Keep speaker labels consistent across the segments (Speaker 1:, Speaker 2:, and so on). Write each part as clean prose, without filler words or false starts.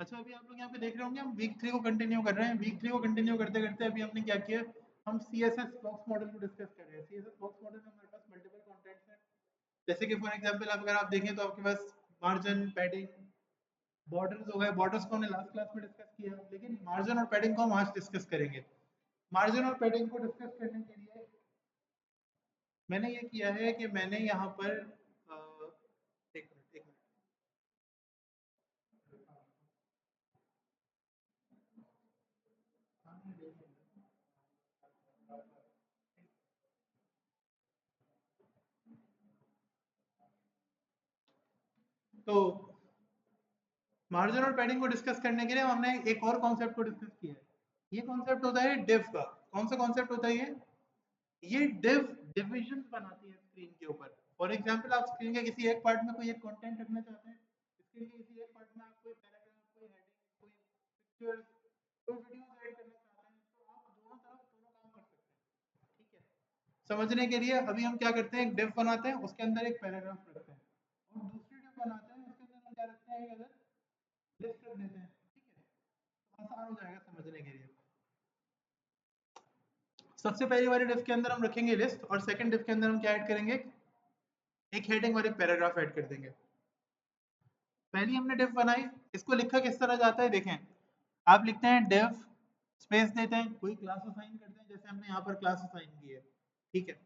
Speaker 1: अच्छा, अभी आप लोग यहाँ पे देख रहे होंगे हम वीक 3 को कंटिन्यू कर रहे हैं। वीक 3 को कंटिन्यू करते करते अभी हमने क्या किया, हम CSS बॉक्स मॉडल को डिस्कस कर रहे हैं। CSS बॉक्स मॉडल में हमारे पास मल्टीपल कंटेंट्स हैं। जैसे कि फॉर एग्जांपल अगर आप देखें तो आपके पास मार्जिन, पैडिंग, बॉर्डर्स हो गए। बॉर्डर्स को हमने लास्ट क्लास में डिस्कस किया, लेकिन मार्जिन और पैडिंग को हम आज डिस्कस करेंगे। मार्जिन और पैडिंग को डिस्कस करने के लिए मैंने ये किया है कि मैंने यहाँ पर एक मिनट। तो मार्जिन और पैडिंग को डिस्कस करने के लिए हमने एक और कॉन्सेप्ट को डिस्कस किया है। ये कॉन्सेप्ट होता है डिव का। कौन सा कॉन्सेप्ट होता है ये डिव डिविजन बनाती है स्क्रीन के ऊपर। फॉर एग्जांपल आप स्क्रीन के किसी एक पार्ट में कोई एक कंटेंट रखना चाहते हैं, स्क्रीन के किसी एक पार्ट में आप कोई पैराग्राफ, कोई हेडिंग, कोई पिक्चर्स, कोई वीडियोस ऐड करना चाहते हैं, तो आप दोनों तरफ दोनों काम कर सकते हैं। ठीक है, समझने के लिए अभी हम क्या करते हैं, एक डिव बनाते हैं, उसके अंदर एक पैराग्राफ रखते हैं, और दूसरी डिव बनाते हैं, उसके अंदर हम क्या रखते हैं, एक अदर लिस्ट रख देते हैं। ठीक है, तो आसान हो जाएगा समझने के लिए। सबसे पहली वाली डिव के अंदर हम रखेंगे लिस्ट, और सेकंड डिव के अंदर हम क्या ऐड करेंगे, एक हेडिंग और एक पैराग्राफ ऐड कर देंगे। पहली हमने डिव बनाई, इसको लिखा किस तरह जाता है देखें। आप लिखते हैं डिव स्पेस देते हैं, कोई क्लास असाइन करते हैं, जैसे हमने यहाँ पर क्लास असाइन की है। ठीक है,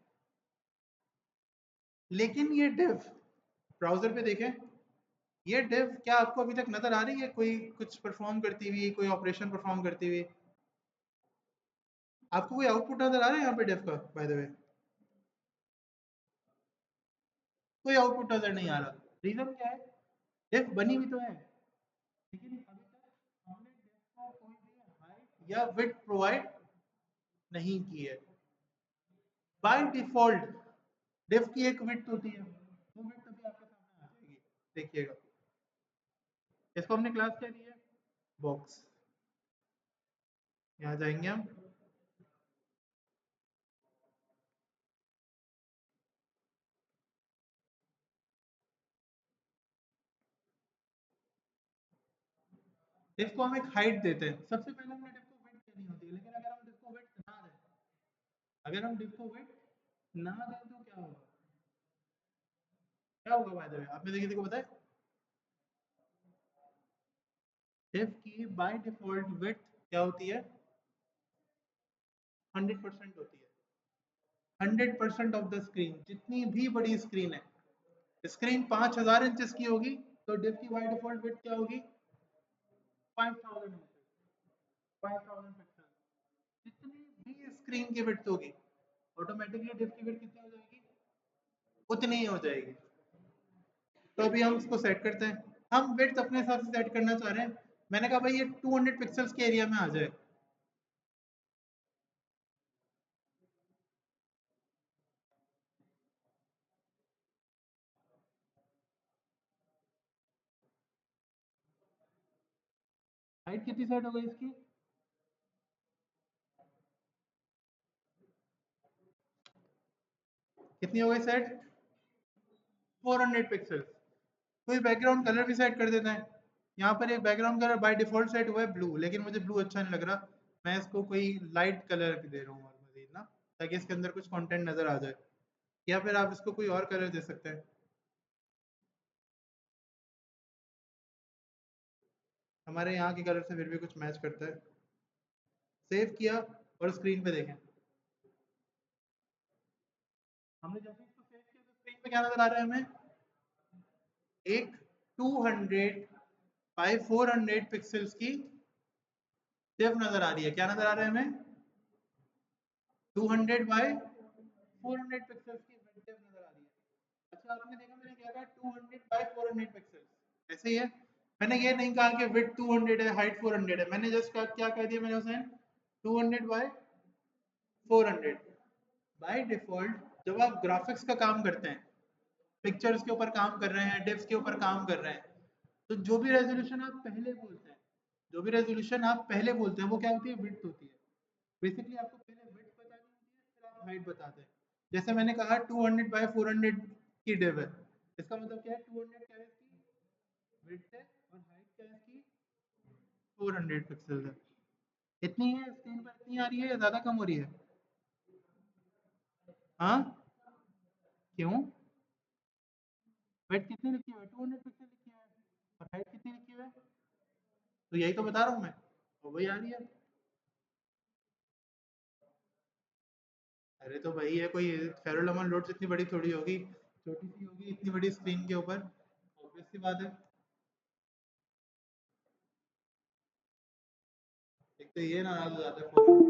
Speaker 1: लेकिन ये डिव ब्राउजर पे देखें, ये डिव क्या आपको अभी तक नजर आ रही है कोई कुछ परफॉर्म करती हुई, कोई ऑपरेशन परफॉर्म करती हुई? आपको कोई आउटपुट नजर आ रहा है यहाँ पे डिव का? बाय द वे कोई आउटपुट नजर नहीं आ रहा। रीजन क्या है, डिव बनी हुई तो है, लेकिन अभी तक हमने डिव को कोई भी हाइट या विड्थ प्रोवाइड नहीं की है। बाय डिफॉल्ट डिव की एक विड्थ होती है, वो विड्थ अभी आपके सामने आ जाएगी, देखिएगा। इसको हमने क्लास क्या दी है, बॉक्स। यहाँ जाएंगे हम, डिव को हम एक हाइट देते हैं। सबसे पहले हमने डिव को विड्थ देनी होती है, लेकिन अगर हम डिव को विड्थ ना दें, अगर हम डिव को विड्थ ना दें तो क्या होगा, क्या होगा? बाय द वे आप में से किसी को पता है? डिव की बाय डिफॉल्ट विड्थ क्या होती है? 100% होती है। 100% ऑफ द स्क्रीन, जितनी भी बड़ी स्क्रीन है, स्क्रीन 5000 इंचेस की होगी, तो डिव की बाय डिफॉल्ट विड्थ क्या होगी? 5000 इंचेस, 5000 पिक्सल। जितनी भी स्क्रीन की विड्थ होगी, ऑटोमेटिकली डिव की विड्थ कितनी हो जाएगी? उतनी ही हो जाएगी। तो अभी हम इसको सेट करते हैं। हम विड्थ अपने हिसाब से सेट करना चाह रहे हैं। मैंने कहा भाई ये 200 पिक्सल्स के एरिया में आ जाए। हाइट कितनी सेट हो गई इसकी? कितनी हो गई सेट? 400 पिक्सल्स। कोई बैकग्राउंड कलर भी सेट कर देता है। यहाँ पर एक background colour by default set हुआ है ब्लू, लेकिन मुझे ब्लू अच्छा नहीं लग रहा। मैं इसको कोई लाइट कलर दे रहा हूँ और मजीद ना, ताकि इसके अंदर कुछ कंटेंट नजर आ जाए। या फिर आप इसको कोई और कलर दे सकते हैं। हमारे यहाँ के कलर से फिर भी कुछ मैच करता है। सेव किया और स्क्रीन पे देखें। हमने जैसे इसको सेव किया तो स्क्रीन पे क्या नजर आ रहा है हमें? एक 200 बाय 400 पिक्सल्स की डिव नजर आ रही है। क्या नजर आ रहा है हमें? 200 बाय 400 पिक्सल्स की डिव नजर आ रही है। अच्छा, आपने देखा मैंने क्या कहा, 200 बाय 400 पिक्सल्स, ऐसे ही है। मैंने ये नहीं कहा कि विड्थ 200 है, हाइट 400 है। मैंने जस्ट क्या कह दिया मैंने हुसैन? 200 बाय 400। बाय डिफॉल्ट जब आप ग्राफिक्स का काम करते हैं, पिक्चर्स के ऊपर काम कर रहे हैं, डिव्स के ऊपर काम कर रहे हैं, तो जो भी रेजोल्यूशन आप पहले बोलते हैं, जो भी रेजोल्यूशन आप पहले बोलते हैं, वो क्या होती है? विड्थ होती है। बेसिकली आपको पहले विड्थ बतानी होती है, फिर आप हाइट बताते हैं। जैसे मैंने कहा 200 बाय 400 की डिव है, इसका मतलब क्या है? 200 क्या है इसकी विड्थ है, और हाइट क्या है इसकी? 400 पिक्सल है। इतनी है स्क्रीन पर, इतनी आ रही है या ज़्यादा कम हो रही है? हाँ, क्यों? वेट कितनी लिखी हुई है? 200 पिक्सल लिखी हुई है। और हाइट कितनी लिखी हुई है? तो यही तो बता रहा हूँ मैं, और वही आ रही है। अरे तो वही है, कोई फेरोलमन लोड इतनी बड़ी थोड़ी होगी, छोटी सी होगी इतनी बड़ी स्क्रीन के ऊपर, ऑब्वियस सी बात है। एक तो ये नाराज हो जाता है फोन।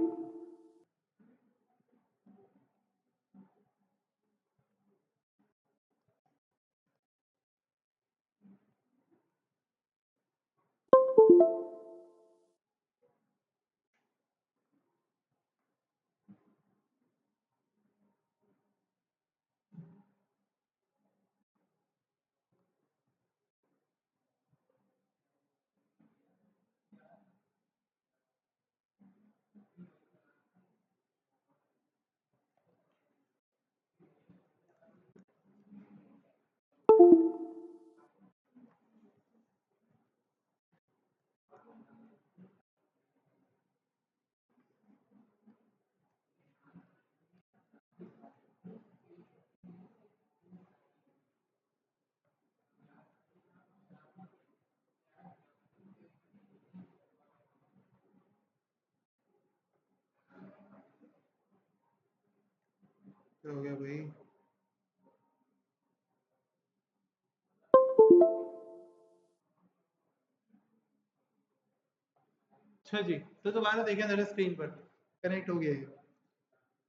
Speaker 1: क्या हो गया भाई? अच्छा जी, तो दोबारा देखें जरा स्क्रीन पर, कनेक्ट हो गया ये।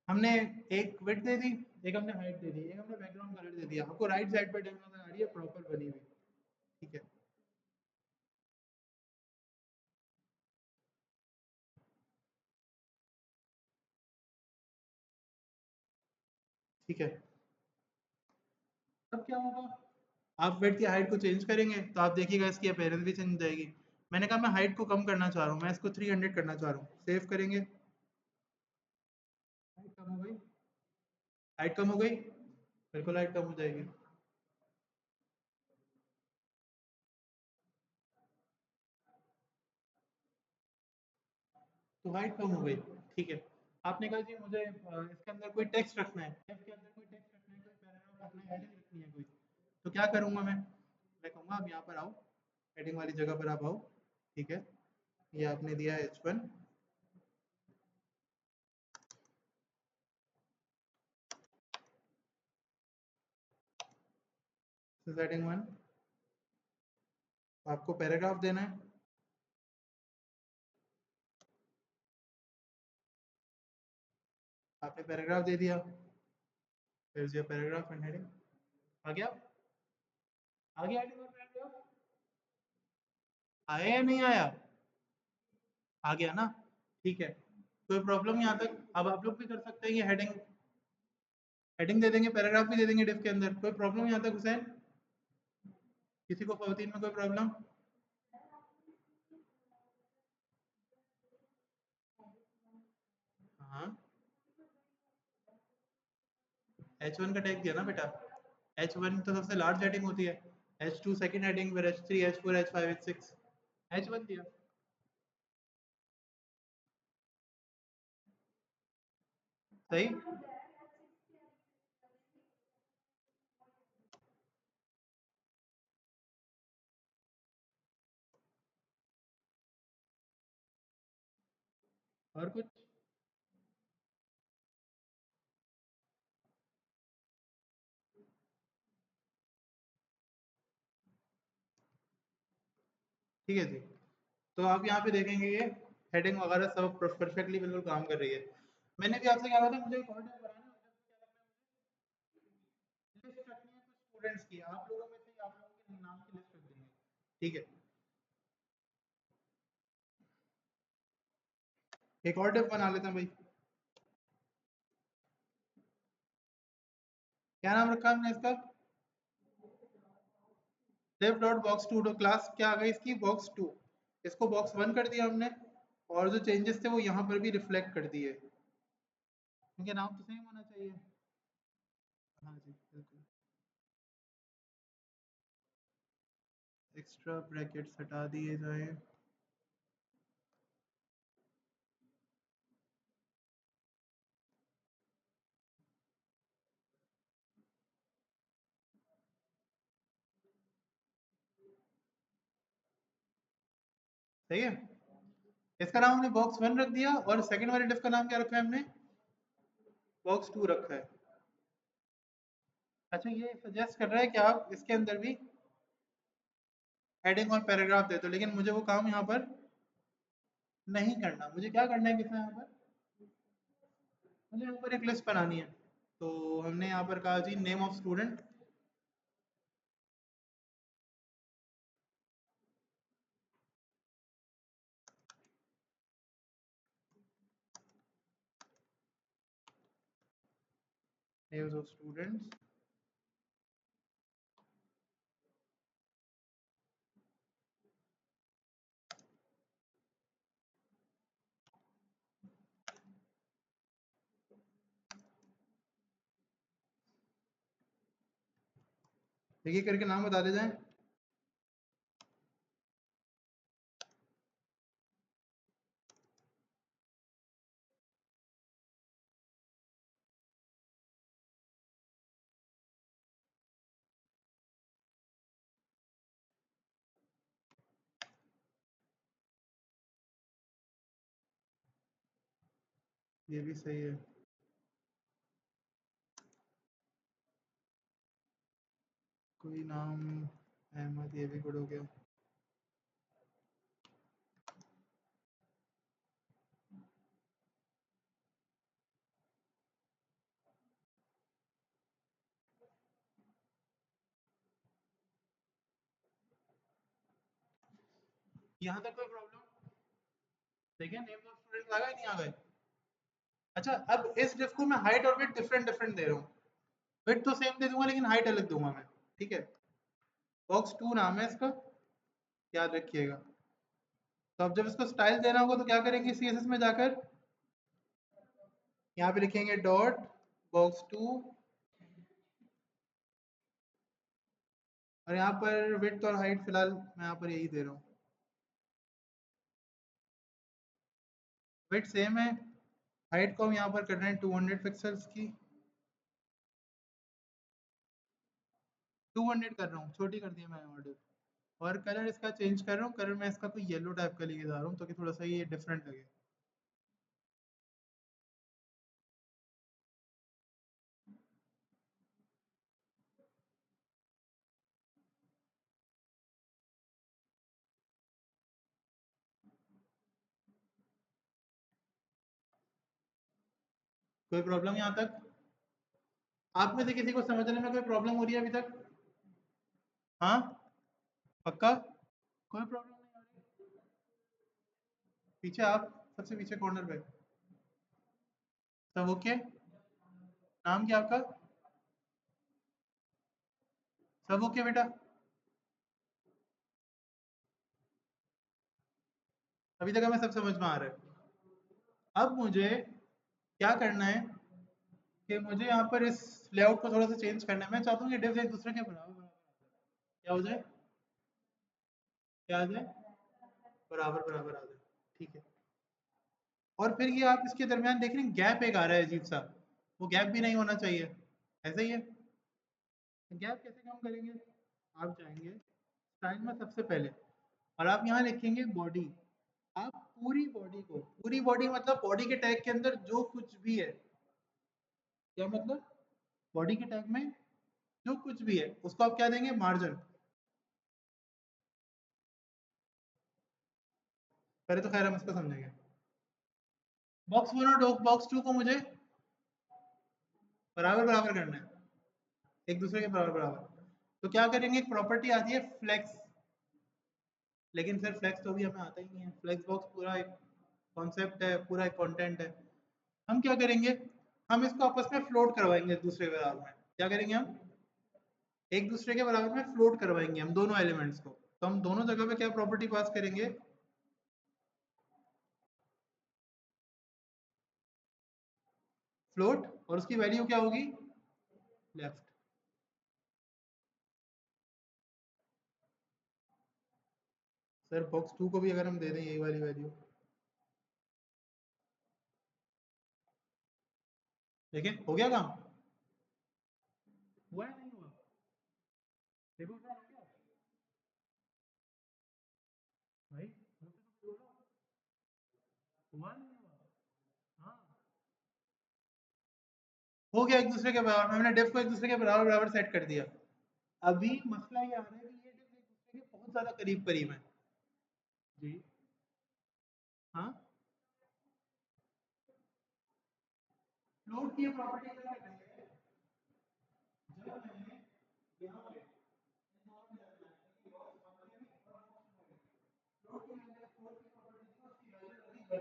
Speaker 1: हमने एक विड्थ दे दी, एक हमने हाइट दे दी, एक हमने बैकग्राउंड कलर दे दिया। आपको राइट साइड पर डेमो नजर आ रही है प्रॉपर बनी हुई? ठीक है, ठीक है। अब क्या होगा, आप विड्थ की हाइट को चेंज करेंगे तो आप देखिएगा इसकी अपीयरेंस भी चेंज हो जाएगी। मैंने कहा मैं हाइट को कम करना चाह रहा हूँ, मैं इसको 300 करना चाह रहा हूँ। सेव करेंगे, हाइट कम हो गई, हाइट कम हो गई, बिल्कुल हाइट कम हो जाएगी। तो हाइट कम हो गई, ठीक है। आपने कहा जी मुझे इसके अंदर कोई टेक्स्ट रखना है, टेक्स्ट के अंदर कोई टेक्स्ट रखना है, कोई पैराग्राफ रखना है, हेडिंग रखनी है कोई, तो क्या करूँगा मैं कहूँगा आप यहाँ पर आओ, हेडिंग वाली जगह पर आप आओ। ठीक है, ये आपने दिया H1, हेडिंग 1, आपको पैराग्राफ देना है, आपने पैराग्राफ दे दिया, फिर जो पैराग्राफ एंड हेडिंग आ गया। आ गया हेडिंग और पैराग्राफ, आया या नहीं आया? आ गया ना, ठीक है। कोई प्रॉब्लम यहाँ तक? अब आप लोग भी कर सकते हैं ये हेडिंग, हेडिंग दे देंगे, पैराग्राफ भी दे देंगे डिफ के अंदर। कोई प्रॉब्लम यहाँ तक हुसैन? किसी को 14 में कोई प्रॉब्लम? हाँ, H1 का टैग दिया ना बेटा। H1 तो सबसे लार्ज हेडिंग होती है, H2 सेकंड हेडिंग, फिर H3, H4, H5, H6, H1 दिया। सही। और कुछ? ठीक है जी। तो आप यहाँ पे देखेंगे ये हेडिंग वगैरह सब परफेक्टली बिल्कुल काम कर रही है। मैंने भी आपसे कहा था मुझे एक और टाइप बनाना है, लिस्ट रखनी है कुछ स्टूडेंट्स की, आप लोगों में से आप लोगों के नाम की लिस्ट रख देंगे। ठीक है, एक और टाइप बना लेते हैं भाई। क्या नाम रखा हमने इसका? डेव डॉट बॉक्स टू, तो क्लास क्या आ गई इसकी? Box two. इसको बॉक्स वन कर दिया हमने, और जो चेंजेस थे वो यहाँ पर भी रिफ्लेक्ट कर दिए, क्योंकि नाम तो सेम होना चाहिए। हाँ जी बिल्कुल। एक्स्ट्रा ब्रैकेट्स हटा दिए जाए। सही है। इसका नाम हमने बॉक्स 1 रख दिया और सेकंड वाले डिफ का नाम क्या रखा है हमने, बॉक्स 2 रखा है। अच्छा ये सजेस्ट कर रहा है कि आप इसके अंदर भी हेडिंग और पैराग्राफ दे दो, लेकिन मुझे वो काम यहाँ पर नहीं करना। मुझे क्या करना है कितना यहाँ पर, मुझे यहाँ पर एक लिस्ट बनानी है। तो हमने यहाँ पर कहा जी name of student, names of students, एक एक करके नाम बता दे जाए। ये भी सही है। कोई नाम अहमद, ये भी गुड हो गया। यहाँ तक कोई प्रॉब्लम, देखिए नेम्स ऑफ स्टूडेंट्स आ गए नहीं आ गए। अच्छा अब इस डिफ को मैं हाइट और विड्थ डिफरेंट डिफरेंट दे रहा हूँ। विड्थ तो सेम दे दूंगा लेकिन हाइट अलग दूंगा मैं, ठीक है। बॉक्स 2 नाम है इसका, याद रखिएगा। तो अब जब इसको स्टाइल देना होगा तो क्या करेंगे, सीएसएस में जाकर यहाँ पे लिखेंगे डॉट बॉक्स 2 और यहाँ पर विड्थ और हाइट फिलहाल मैं यहाँ पर यही दे रहा हूँ। विड्थ सेम है, हाइट को हम यहाँ पर कर रहे हैं 200 पिक्सल्स की, 200 कर रहा हूँ, छोटी कर दी है मैंने ऑर्डर। और कलर इसका चेंज कर रहा हूँ, कलर मैं इसका कोई येलो टाइप का लेके जा रहा हूँ ताकि थोड़ा सा ये डिफरेंट लगे। कोई प्रॉब्लम यहाँ तक, आप में से किसी को समझने में कोई प्रॉब्लम हो रही है अभी तक? हाँ पक्का, कोई प्रॉब्लम नहीं हो रही? पीछे आप सबसे पीछे कॉर्नर पे, सब ओके? नाम क्या आपका, सब ओके बेटा? अभी तक हमें सब समझ में आ रहा है। अब मुझे क्या करना है कि मुझे यहाँ पर इस लेआउट को थोड़ा सा चेंज करना है। मैं चाहता हूँ कि डिव एक दूसरे के बराबर बराबर क्या हो जाए, क्या आ जाए, बराबर बराबर आ जाए, ठीक है। और फिर ये आप इसके दरमियान देख रहे हैं गैप एक आ रहा है अजीब सा, वो गैप भी नहीं होना चाहिए, ऐसा ही है। गैप कैसे कम करेंगे, आप जाएंगे स्टाइल में सबसे पहले और आप यहाँ लिखेंगे बॉडी। आप पूरी बॉडी को, पूरी बॉडी मतलब बॉडी के टैग के अंदर जो कुछ भी है, क्या मतलब, बॉडी के टैग में जो कुछ भी है उसको आप क्या देंगे, मार्जिन। पहले तो खैर हम इसको समझेंगे। बॉक्स 1 और बॉक्स 2 को मुझे बराबर बराबर करना है, एक दूसरे के बराबर बराबर। तो क्या करेंगे, एक प्रॉपर्टी आती है फ्लेक्स, लेकिन फिर फ्लेक्स तो अभी हमें आता ही नहीं है। फ्लेक्स बॉक्स पूरा एक कॉन्सेप्ट है, पूरा एक कंटेंट है। हम क्या करेंगे, हम इसको आपस में फ्लोट करवाएंगे एक दूसरे के बराबर में। क्या करेंगे हम, एक दूसरे के बराबर में फ्लोट करवाएंगे हम दोनों एलिमेंट्स को। तो हम दोनों जगह पे क्या प्रॉपर्टी पास करेंगे, फ्लोट, और उसकी वैल्यू क्या होगी, लेफ्ट। सर बॉक्स 2 को भी अगर हम दे दें यही वाली वैल्यू, देखिए हो गया काम, हुआ है नहीं हुआ, देखो क्या हो गया भाई, हुआ नहीं हुआ। हाँ, हो गया एक दूसरे के बराबर, मैंने डिफ को एक दूसरे के बराबर बराबर सेट कर दिया। अभी मसला ये आ रहा है कि ये डिफ एक दूसरे के बहुत ज्यादा करीब करीब है। जी हाँ, फ्लोट की प्रॉपर्टी क्या है, जब मैंने यहाँ पे फ्लोट की प्रॉपर्टी को उसकी वैल्यू अधिक है,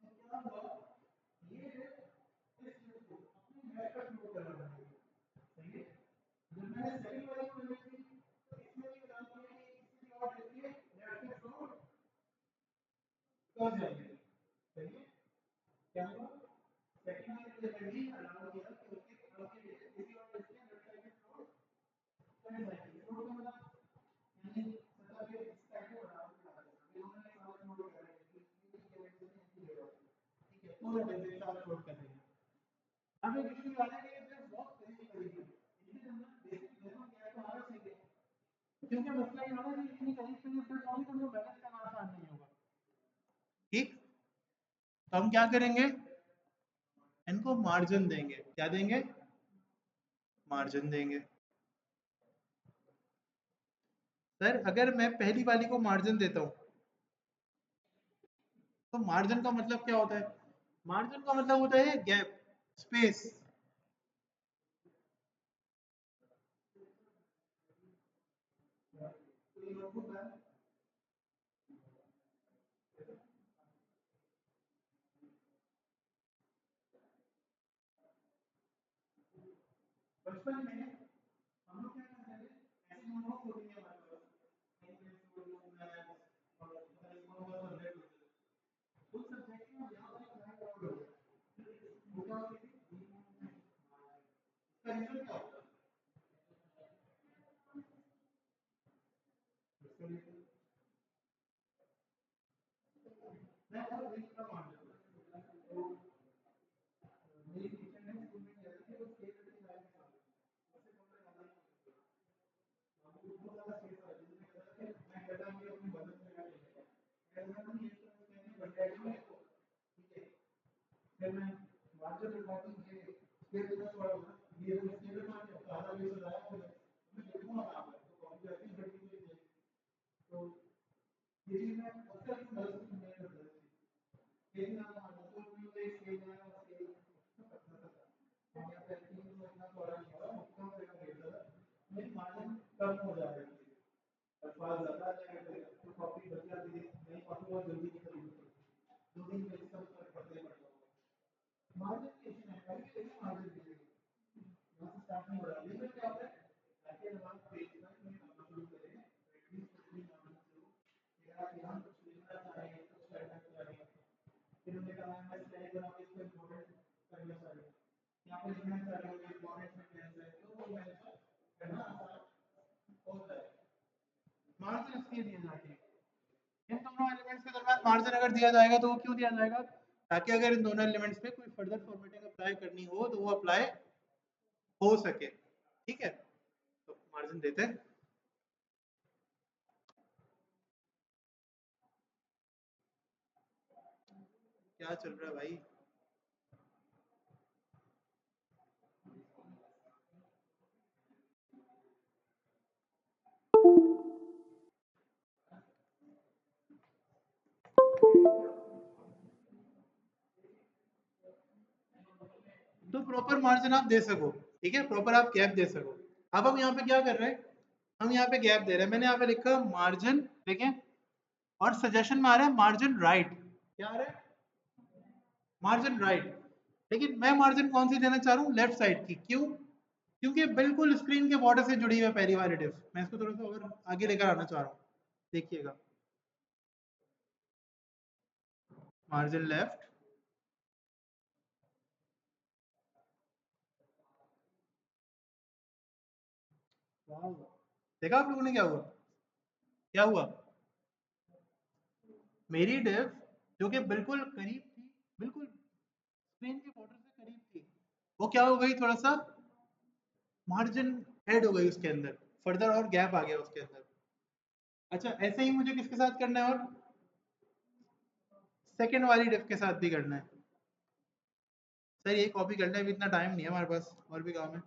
Speaker 1: तो क्या हुआ, ये इस डिफ को अपने मैच का फ्लोट कर रहा है। सही है, जब मैंने सेकंड वाली को वैल्यू दी तो इसमें भी बता दिया कि इसकी प्लॉट देखिए लेफ्ट के फ्लोट कब जाएंगे। सही है, क्या हुआ, सेकंड वाली को जब दी अलाउ किया कि ओके ओके इसी और इसके लेफ्ट साइड के फ्लोट कब जाएंगे। फ्लोट का मतलब यानी सतह के इस साइड के बराबर बना देना, ये दोनों एक साथ फ्लोट कर रहे हैं कि ये के वैल्यू से इसकी ले लो। ठीक है, दोनों एक साथ फ्लोट कर रहे हैं। अब एक इशू आ रहा है कि जब बहुत करीब करीब है इनके अंदर बेसिक दोनों क्या तो आगे सीधे, क्योंकि मसला ये होगा कि इतनी करीब करीब फिट होगी तो उनको बैलेंस करना आसान नहीं होगा। ठीक, तो हम क्या करेंगे, इनको मार्जिन देंगे। क्या देंगे, मार्जिन देंगे। सर अगर मैं पहली वाली को मार्जिन देता हूँ तो मार्जिन का मतलब क्या होता है, मार्जिन का मतलब होता है गैप, स्पेस। बचपन में हम लोग क्या करते थे, ऐसी नोटबुक होती है हमारे पास, उस सब्जेक्ट में यहाँ पर अप्लाई करोगे वो क्या होती थी, इसका रिजल्ट क्या होता है। मैं और वही का मान लेता हूँ, तो मेरी टीचर ने स्कूल में किया था कि वो स्केल करके लाइन में उससे कम में वाला हमको बहुत ज़्यादा स्पेस था, जिसमें कहता था कि मैं कहता हूँ कि अपनी बदन में लगा लेंगे, कहता हूँ ये तो कहने बढ़िया ही है, ठीक है, फिर मैं मार्जिन उठाती हूँ ये स्केल कितना छोड़ा होगा, ये तो स्केल में मान लिया आधा बेस लगाया मैंने, मैं देखूँगा कहाँ पर तो कॉपी ऐसी ही बढ़ती हुई है। तो ये चीज़ मैं अक्सर इस मदद से सुनने में पड़ती थी, लेकिन आप मान लो तो मुझे स्केल है और स्केल हम यहाँ पे तीन तो इतना चौड़ा नहीं होगा, कम से कम देता था, मेरी मार्जिन कम हो जा रही थी, अल्फाज ज़्यादा आ जाएगा तो कॉपी बच जाती थी, नई कॉपी बहुत जल्दी नहीं खरीदनी पड़ती, 2 दिन में सब फर्क पड़ता ही पड़ता होगा। मार्जिन की इशू है, कभी भी देखिए मार्जिन दे देंगे, यहाँ से स्टार्ट नहीं हो रहा, लेकिन क्या होता है ताकि जब आप पेज पर में काम शुरू करें एटलीस्ट अपनी मार्जिन शुरू, या आप यहाँ कुछ लिखना चाहें, कुछ करना चाहें, फिर उन्होंने कहा मैं स्लाइड बना के इसको इम्पोर्टेंट करना चाहिए, यहाँ पे लिखना चाहिए इम्पोर्टेंट सेंटेंस है तो वो मैंने करना आसान होता है। मार्जिन इसलिए दिए जाते हैं, इन दोनों एलिमेंट्स के दरम्यान मार्जिन अगर दिया जाएगा तो वो क्यों दिया जाएगा, ताकि अगर इन दोनों एलिमेंट्स पे कोई फर्दर फॉर्मेटिंग अप्लाई करनी हो तो वो अप्लाई हो सके। ठीक है, तो मार्जिन देते हैं। क्या चल रहा है भाई, तो प्रॉपर मार्जिन आप दे सको, ठीक है, प्रॉपर आप गैप दे सको। अब हम यहाँ पे क्या कर रहे हैं, हम यहाँ पे गैप दे रहे हैं, मैंने यहाँ पे लिखा मार्जिन, देखें, और सजेशन में आ रहा है मार्जिन राइट, क्या आ रहा है, मार्जिन राइट, लेकिन मैं मार्जिन कौन सी देना चाह रहा हूँ, लेफ्ट साइड की। क्यों, क्योंकि बिल्कुल स्क्रीन के बॉर्डर से जुड़ी हुई है पहली वाली डिफ, मैं इसको थोड़ा सा और आगे लेकर आना चाह रहा हूँ, देखिएगा, मार्जिन लेफ्ट, देखा आप लोगों ने क्या हुआ, क्या हुआ, मेरी डिफ जो कि बिल्कुल करीब थी, बिल्कुल स्क्रीन के बॉर्डर से करीब थी, वो क्या हो गई, थोड़ा सा मार्जिन ऐड हो गई उसके अंदर, फर्दर और गैप आ गया उसके अंदर। अच्छा ऐसे ही मुझे किसके साथ करना है, और सेकंड वाली डिफ के साथ भी करना है। सर ये कॉपी करना है, अभी इतना टाइम नहीं है हमारे पास, और भी काम है।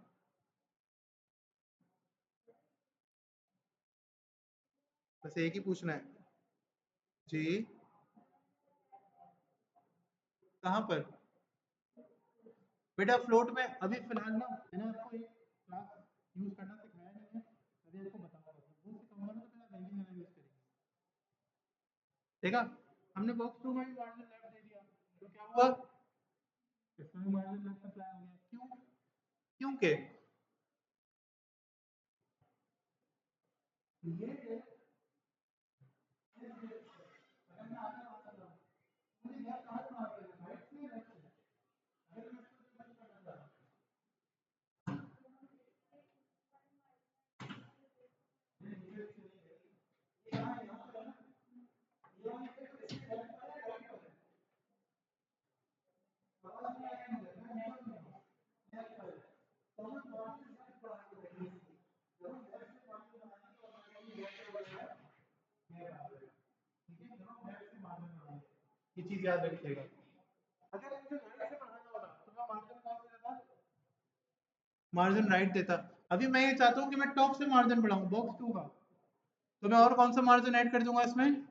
Speaker 1: बस एक ही पूछना है जी। कहाँ पर बेटा? फ्लोट में अभी फिलहाल ना मैंने आपको एक क्लास यूज करना सिखाया नहीं है, अभी आपको बताऊंगा। वो सिखाऊंगा ना तो फिर आप बैंकिंग वाला यूज करेंगे। देखा, हमने बॉक्स टू में भी मार्जिन लेफ्ट दे दिया, तो क्या हुआ? इसमें भी मार्जिन लेफ्ट अप्लाई हो गया। क्यों? क्योंकि ये चीज याद रखिएगा। अगर मुझे राइट से बढ़ाना होता तो मैं मार्जिन कौन सा देता? मार्जिन राइट देता। अभी मैं ये चाहता हूँ कि मैं टॉप से मार्जिन बढ़ाऊं बॉक्स टू का, तो मैं और कौन सा मार्जिन ऐड कर दूंगा इसमें?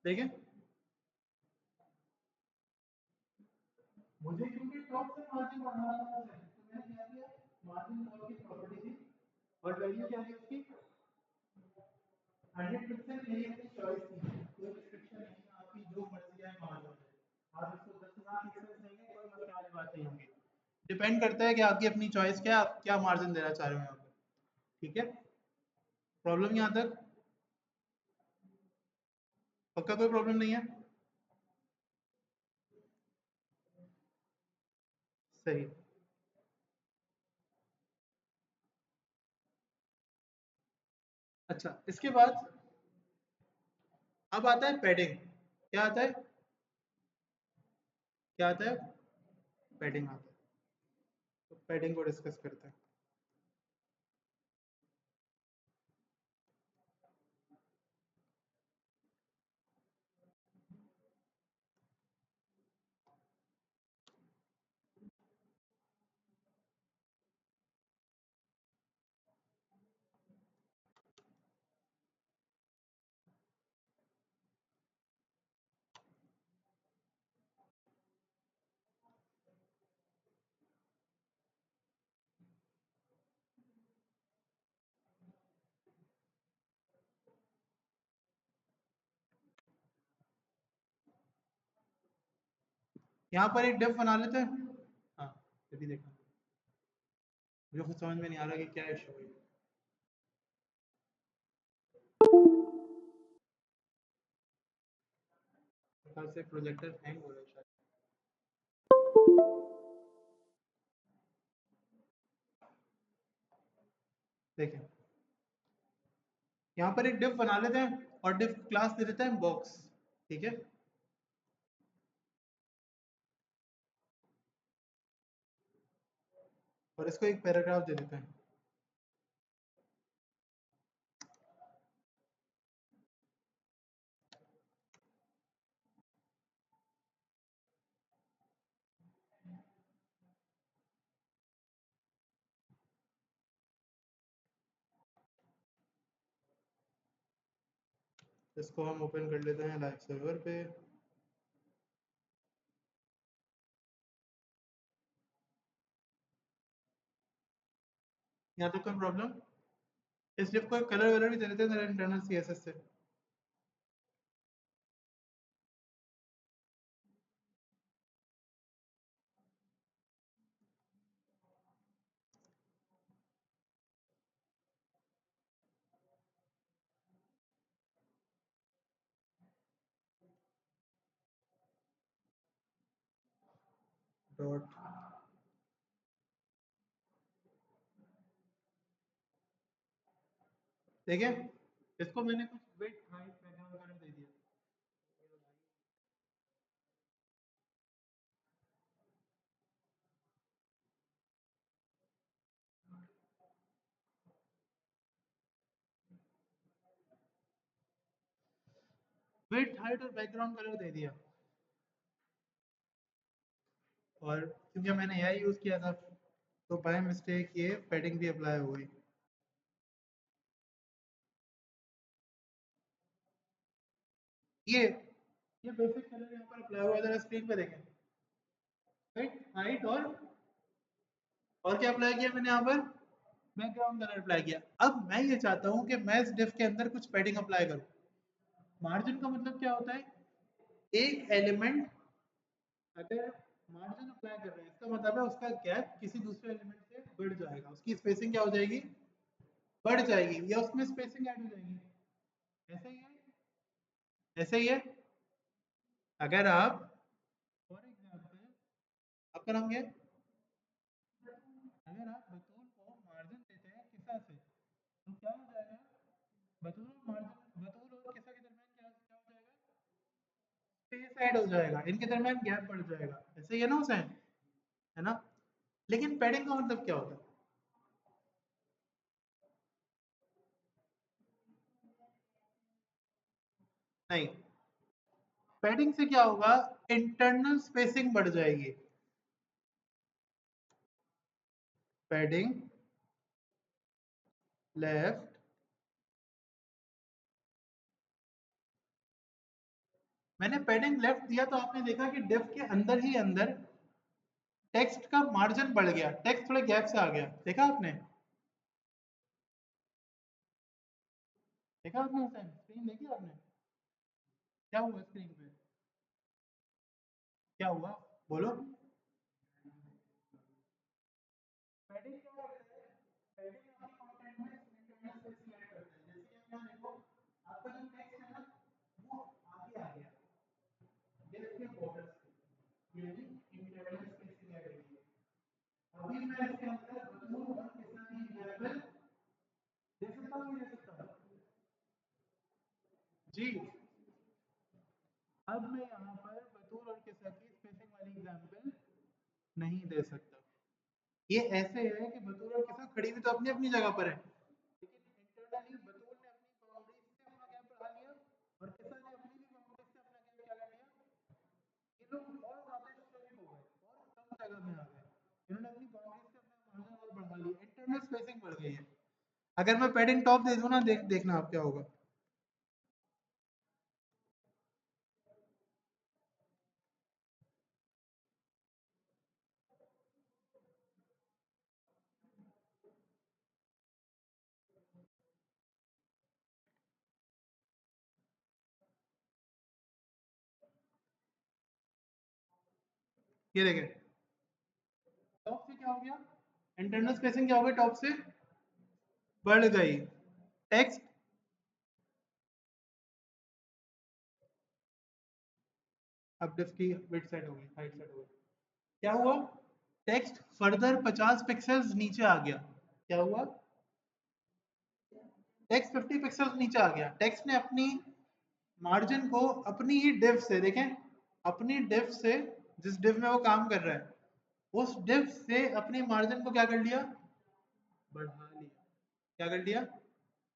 Speaker 1: देखिए, मुझे क्योंकि टॉप से मार्जिन बढ़ाना था, तो मैंने क्या किया? मार्जिन कॉल की प्रॉपर्टी थी और वैल्यू क्या थी उसकी? 100% मेरी अपनी चॉइस थी, कोई रिस्ट्रिक्शन नहीं है, आपकी जो मर्जी है मार्जिन है। आप इसको 10,000 पिक्सेल्स देंगे, कोई मसले वाली बात नहीं होगी। डिपेंड करता है कि आपकी अपनी चॉइस क्या है, आप क्या मार्जिन देना चाह रहे हो यहाँ पे। ठीक है, प्रॉब्लम यहाँ तक पक्का कोई प्रॉब्लम नहीं है? सही। अच्छा, इसके बाद अब आता है पैडिंग। क्या आता है? क्या आता है? पैडिंग आता है। तो पैडिंग को डिस्कस करते हैं। यहाँ पर एक डिफ बना लेते हैं। हाँ, ये भी देखना, मुझे खुद समझ में नहीं आ रहा कि क्या इशू है। ख्याल से प्रोजेक्टर हैंग हो रहा है शायद। देखें, यहाँ पर एक डिफ बना लेते हैं और डिफ क्लास दे देते हैं बॉक्स। ठीक है, और इसको एक पैराग्राफ दे देते हैं। इसको हम ओपन कर लेते हैं लाइव सर्वर पे। यहाँ तक कोई प्रॉब्लम? इस डिफ को कलर वलर भी दे देते हैं इंटरनल सीएसएस से। डॉट देखिए, इसको मैंने कुछ वेट हाइट बैकग्राउंड कलर दे दिया। विड्थ हाइट और बैकग्राउंड कलर दे दिया, और क्योंकि मैंने यह यूज किया था तो बाय मिस्टेक ये पैडिंग भी अप्लाई हो गई। ये बेसिक कलर यहाँ पर अप्लाई हुआ, जरा स्क्रीन पे देखें। राइट, हाइट और क्या अप्लाई किया मैंने यहाँ पर, बैकग्राउंड कलर अप्लाई किया। अब मैं ये चाहता हूँ कि मैं इस डिफ के अंदर कुछ पैडिंग अप्लाई करूँ। मार्जिन का मतलब क्या होता है, एक एलिमेंट अगर मार्जिन अप्लाई कर रहे हैं इसका मतलब है उसका गैप किसी दूसरे एलिमेंट से बढ़ जाएगा, उसकी स्पेसिंग क्या हो जाएगी, बढ़ जाएगी, या उसमें स्पेसिंग ऐड हो जाएगी। ऐसा ही है, ऐसे ही है। अगर आप फॉर एग्जांपल, आपका नाम क्या है, अगर आप बतूल को मार्जिन देते हैं किसा से, तो क्या हो जाएगा, बतूल और मार्जिन, बतूल और किसा के दरमियान क्या क्या हो जाएगा, स्पेस ऐड हो जाएगा, इनके दरमियान गैप बढ़ जाएगा। ऐसे ही है ना हुसैन, है ना। लेकिन पैडिंग का मतलब क्या होता है, नहीं, पैडिंग से क्या होगा, इंटरनल स्पेसिंग बढ़ जाएगी। पैडिंग लेफ्ट, मैंने पैडिंग लेफ्ट दिया तो आपने देखा कि डिफ के अंदर ही अंदर टेक्स्ट का मार्जिन बढ़ गया, टेक्स्ट थोड़े गैप से आ गया, देखा आपने, देखा आपने हुसैन, स्क्रीन देखी आपने, क्या हुआ स्क्रीन पे, क्या हुआ, बोलो। पैडिंग क्या करता है, पैडिंग आपके कंटेंट में इंटरनल स्पेसिंग ऐड करता है। जैसे कि आप देखो, आपका जो टेक्स्ट है ना वो आगे आ गया डिफ के बॉर्डर से, यानी इंटरनल स्पेसिंग ऐड हुई है। अभी मैं इसके अंदर बतूल और कितना भी एग्जांपल दे सकता हूँ, नहीं दे सकता जी। अब मैं यहाँ पर बतूल और किसा की स्पेसिंग वाली एग्जांपल नहीं दे सकता। ये ऐसे है कि बतूल और किसा खड़ी भी तो अपनी अपनी जगह पर है, लेकिन इंटरनली बतूल ने अपनी बाउंड्रीज से अपना गैप बढ़ा लिया और किसा ने अपनी भी बाउंड्रीज से अपना गैप क्या कर लिया। ये लोग और ज्यादा स्ट्रेंथ हो गए और कम जगह में आ गए, इन्होंने अपनी बाउंड्रीज से अपना मार्जिन और बढ़ा लिया, इंटरनल स्पेसिंग बढ़ गई है। अगर मैं पैडिंग टॉप दे दूं ना, देखना आप क्या होगा। ये देखें, टॉप से क्या हो गया, इंटरनल स्पेसिंग क्या हो गई, टॉप से बढ़ गई। टेक्स्ट, अब डिफ की विड्थ सेट हो गई, हाइट सेट हो गई, क्या हुआ, टेक्स्ट फर्दर 50 पिक्सेल्स नीचे आ गया। क्या हुआ, टेक्स्ट 50 पिक्सेल्स नीचे आ गया। टेक्स्ट ने अपनी मार्जिन को अपनी ही डिव से, देखें, अपनी डिव से, जिस डिव में वो काम कर रहा है उस डिव से अपनी मार्जिन को क्या कर लिया, बढ़ा लिया। क्या कर लिया,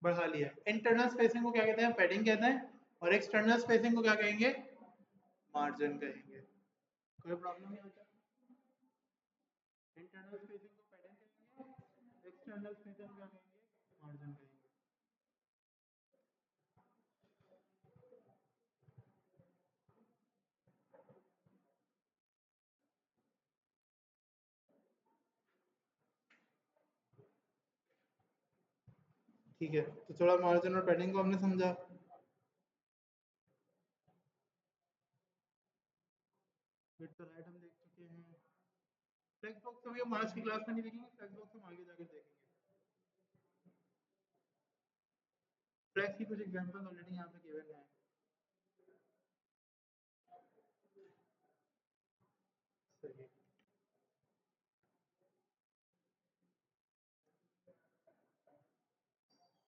Speaker 1: बढ़ा लिया। इंटरनल स्पेसिंग को क्या कहते हैं, पैडिंग कहते हैं, और एक्सटर्नल स्पेसिंग को क्या कहेंगे, मार्जिन कहेंगे। कोई प्रॉब्लम नहीं होता, इंटरनल स्पेसिंग को पैडिंग कहेंगे, एक्सटर्नल स्पेसिंग को क्या कहेंगे, मार्जिन कहेंगे। ठीक है, तो थोड़ा मार्जिन और पैडिंग को हमने समझा। विड्थ और हाइट हम देख चुके हैं। फ्लेक्स बॉक्स तो हम आज की क्लास में नहीं देखेंगे, फ्लेक्स बॉक्स हम आगे जाकर देखेंगे। फ्लेक्स की कुछ एग्जांपल ऑलरेडी यहाँ पे गिवन है।